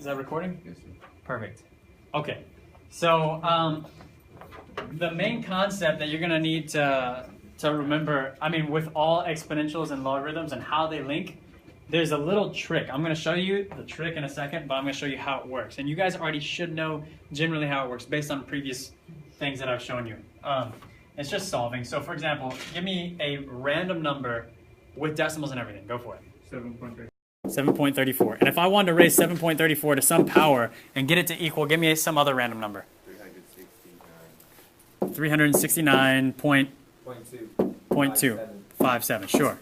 Is that recording? Yes, sir. Perfect. Okay. So the main concept that you're going to need to remember, I mean, with all exponentials and logarithms and how they link, there's a little trick. I'm going to show you the trick in a second, but I'm going to show you how it works. And you guys already should know generally how it works based on previous things that I've shown you. It's just solving. So for example, give me a random number with decimals and everything. Go for it. 7.8. 7.34. And if I wanted to raise 7.34 to some power and get it to equal, give me some other random number. 369.257. Sure.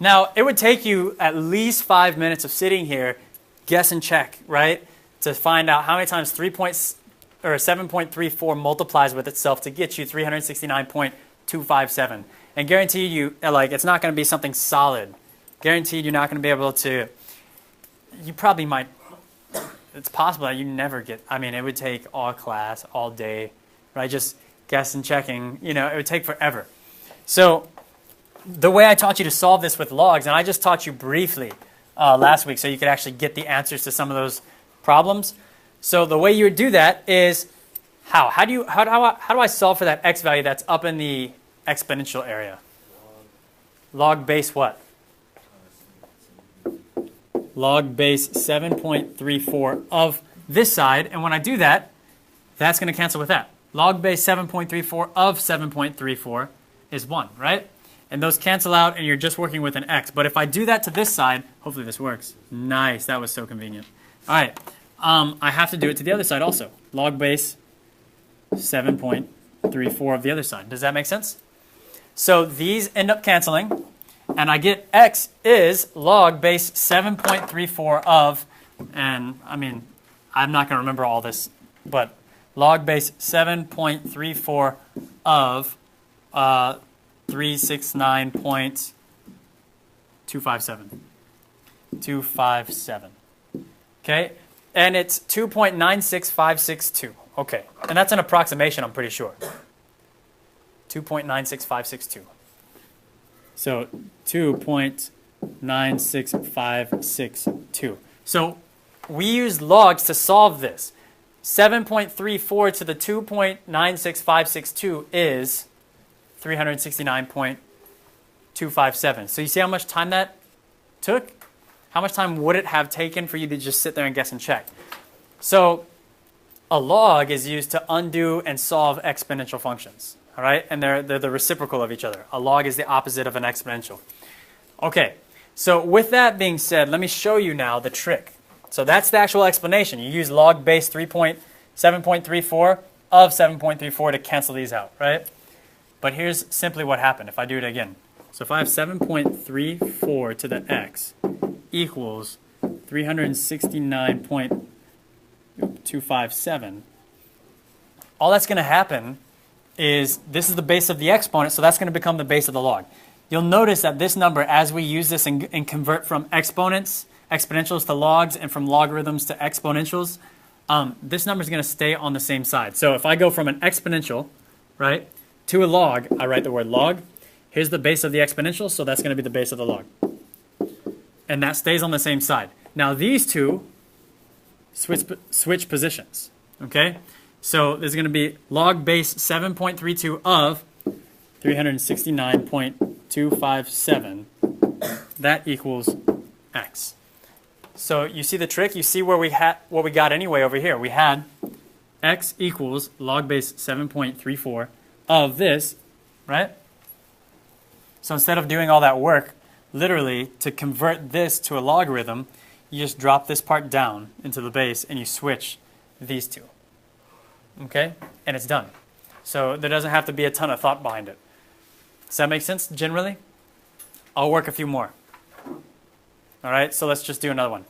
Now, it would take you at least 5 minutes of sitting here, guess and check, right? To find out how many times 7.34 multiplies with itself to get you 369.257. And guaranteed you, like, it's not going to be something solid. Guaranteed you're not going to be able to, you probably might, it's possible that you never get, I mean, it would take all class, all day, right? Just guess and checking, you know, it would take forever. So the way I taught you to solve this with logs, and I just taught you briefly last week so you could actually get the answers to some of those problems. So the way you would do that is how? How do I solve for that x value that's up in the exponential area? Log base what? Log base 7.34 of this side. And when I do that, that's going to cancel with that. Log base 7.34 of 7.34 is 1, right? And those cancel out, and you're just working with an x. But if I do that to this side, hopefully this works. Nice. That was so convenient. All right. I have to do it to the other side also. Log base 7.34 of the other side. Does that make sense? So these end up canceling. And I get x is log base 7.34 of, and I mean, I'm not going to remember all this, but log base 7.34 of 369.257. 257. Okay? And it's 2.96562. Okay. And that's an approximation, I'm pretty sure. 2.96562. So 2.96562. So we use logs to solve this. 7.34 to the 2.96562 is 369.257. So you see how much time that took? How much time would it have taken for you to just sit there and guess and check? So a log is used to undo and solve exponential functions. All right, and they're the reciprocal of each other. A log is the opposite of an exponential. Okay, so with that being said, let me show you now the trick. So that's the actual explanation. You use log base 7.34 of 7.34 to cancel these out, right? But here's simply what happened if I do it again. So if I have 7.34 to the x equals 369.257, all that's going to happen is this is the base of the exponent, so that's going to become the base of the log. You'll notice that this number, as we use this and convert from exponentials to logs, and from logarithms to exponentials, this number is going to stay on the same side. So if I go from an exponential, right, to a log, I write the word log. Here's the base of the exponential, so that's going to be the base of the log. And that stays on the same side. Now these two switch positions, okay? So there's going to be log base 7.32 of 369.257. That equals x. So you see the trick? You see where we had what we got anyway over here. We had x equals log base 7.34 of this, right? So instead of doing all that work, literally, to convert this to a logarithm, you just drop this part down into the base and you switch these two. Okay? And it's done. So there doesn't have to be a ton of thought behind it. Does that make sense generally? I'll work a few more. All right, so let's just do another one.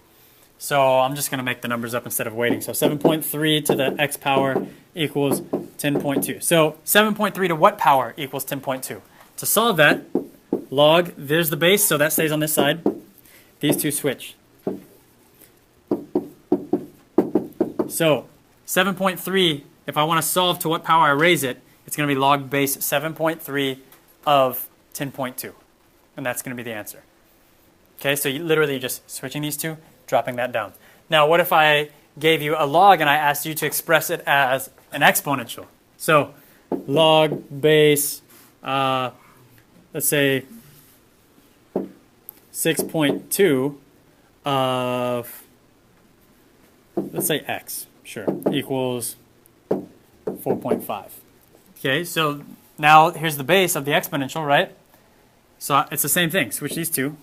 So I'm just going to make the numbers up instead of waiting. So 7.3 to the x power equals 10.2. So 7.3 to what power equals 10.2? To solve that, log, there's the base, so that stays on this side. These two switch. So 7.3, if I want to solve to what power I raise it, it's going to be log base 7.3 of 10.2. And that's going to be the answer. Okay, so you literally just switching these two, dropping that down. Now, what if I gave you a log and I asked you to express it as an exponential. So log base, let's say 6.2 of, let's say x, sure, equals 4.5. Okay, so now here's the base of the exponential, right? So it's the same thing. Switch these two,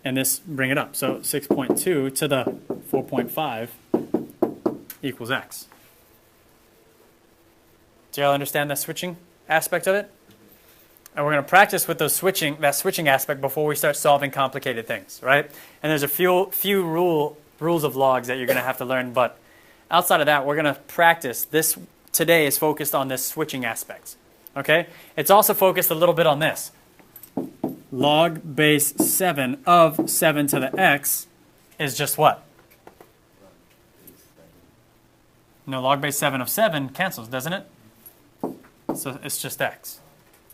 and this bring it up. So 6.2 to the 4.5 equals x. Do y'all understand that switching aspect of it? And we're going to practice with that switching aspect before we start solving complicated things, right? And there's a few rules of logs that you're going to have to learn, but outside of that, we're going to practice. This today is focused on this switching aspects, okay? It's also focused a little bit on this. Log base 7 of 7 to the x is just what? No, log base 7 of 7 cancels, doesn't it? So it's just x.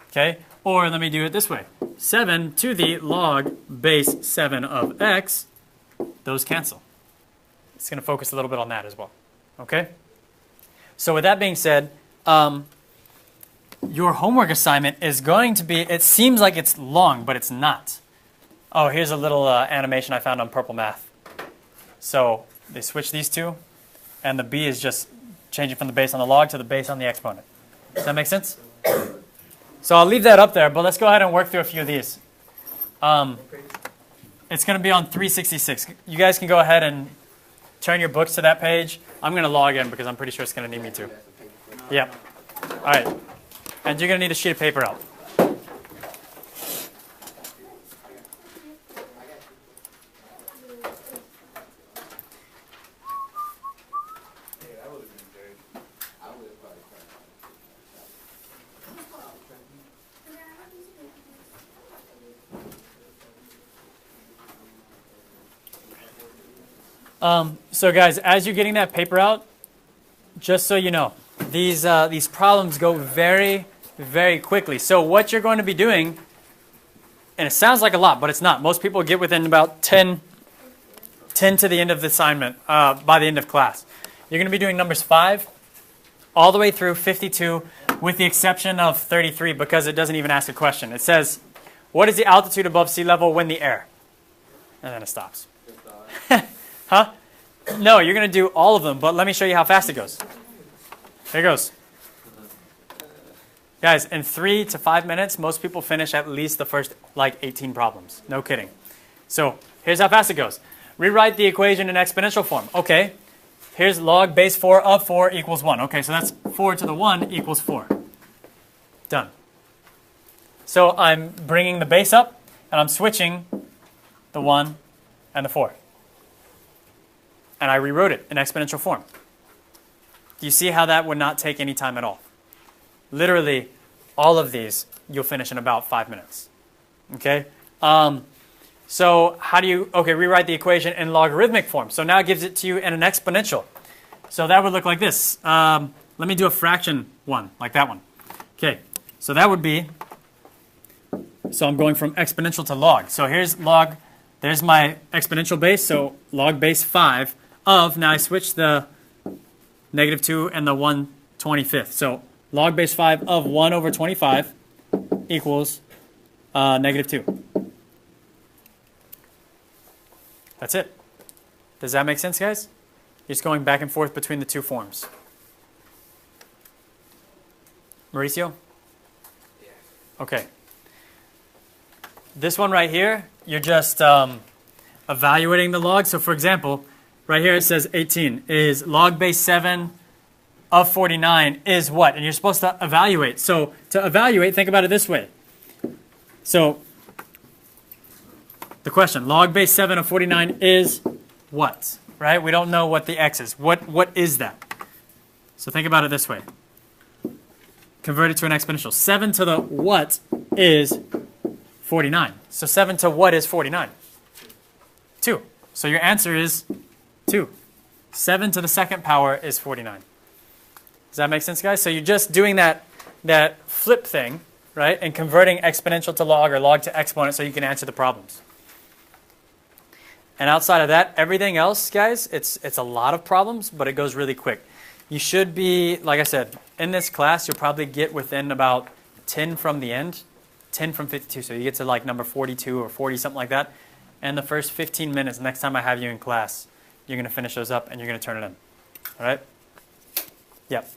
Okay? Or let me do it this way. 7 to the log base 7 of x, those cancel. It's going to focus a little bit on that as well. Okay? So with that being said, your homework assignment is going to be, it seems like it's long, but it's not. Oh, here's a little animation I found on Purple Math. So they switch these two, and the b is just changing from the base on the log to the base on the exponent. Does that make sense? So I'll leave that up there, but let's go ahead and work through a few of these. It's going to be on 366. You guys can go ahead and turn your books to that page. I'm going to log in because I'm pretty sure it's going to need me to. Yep. All right. And you're going to need a sheet of paper out. So guys, as you're getting that paper out, just so you know, these problems go very, very quickly. So what you're going to be doing, and it sounds like a lot, but it's not. Most people get within about 10 to the end of the assignment by the end of class. You're going to be doing numbers 5 all the way through 52 with the exception of 33 because it doesn't even ask a question. It says, what is the altitude above sea level when the air? And then it stops. Huh? No, you're going to do all of them, but let me show you how fast it goes. Here it goes. Guys, in 3 to 5 minutes, most people finish at least the first, 18 problems. No kidding. So here's how fast it goes. Rewrite the equation in exponential form. Okay, here's log base 4 of 4 equals 1. Okay, so that's 4 to the 1 equals 4. Done. So I'm bringing the base up, and I'm switching the 1 and the 4. And I rewrote it in exponential form. Do you see how that would not take any time at all? Literally, all of these you'll finish in about 5 minutes. Okay? So how do you, rewrite the equation in logarithmic form. So now it gives it to you in an exponential. So that would look like this. Let me do a fraction one, like that one. Okay, so that would be, so I'm going from exponential to log. So here's log, there's my exponential base, so log base 5 of, now I switch the -2 and the 1/25. So log base 5 of 1 over 25 equals -2. That's it. Does that make sense, guys? You're just going back and forth between the two forms. Mauricio? Okay. This one right here, you're just evaluating the log. So for example, right here it says 18 is log base 7 of 49 is what? And you're supposed to evaluate. So to evaluate, think about it this way. So the question, log base 7 of 49 is what? Right? We don't know what the x is. What is that? So think about it this way. Convert it to an exponential. 7 to the what is 49. So 7 to what is 49? 2. So your answer is 2. 7 to the second power is 49. Does that make sense, guys? So you're just doing that flip thing, right? And converting exponential to log or log to exponent so you can answer the problems. And outside of that, everything else, guys, it's a lot of problems, but it goes really quick. You should be, like I said, in this class, you'll probably get within about 10 from the end, 10 from 52. So you get to like number 42 or 40, something like that. And the first 15 minutes, next time I have you in class, you're going to finish those up and you're going to turn it in. All right? Yep.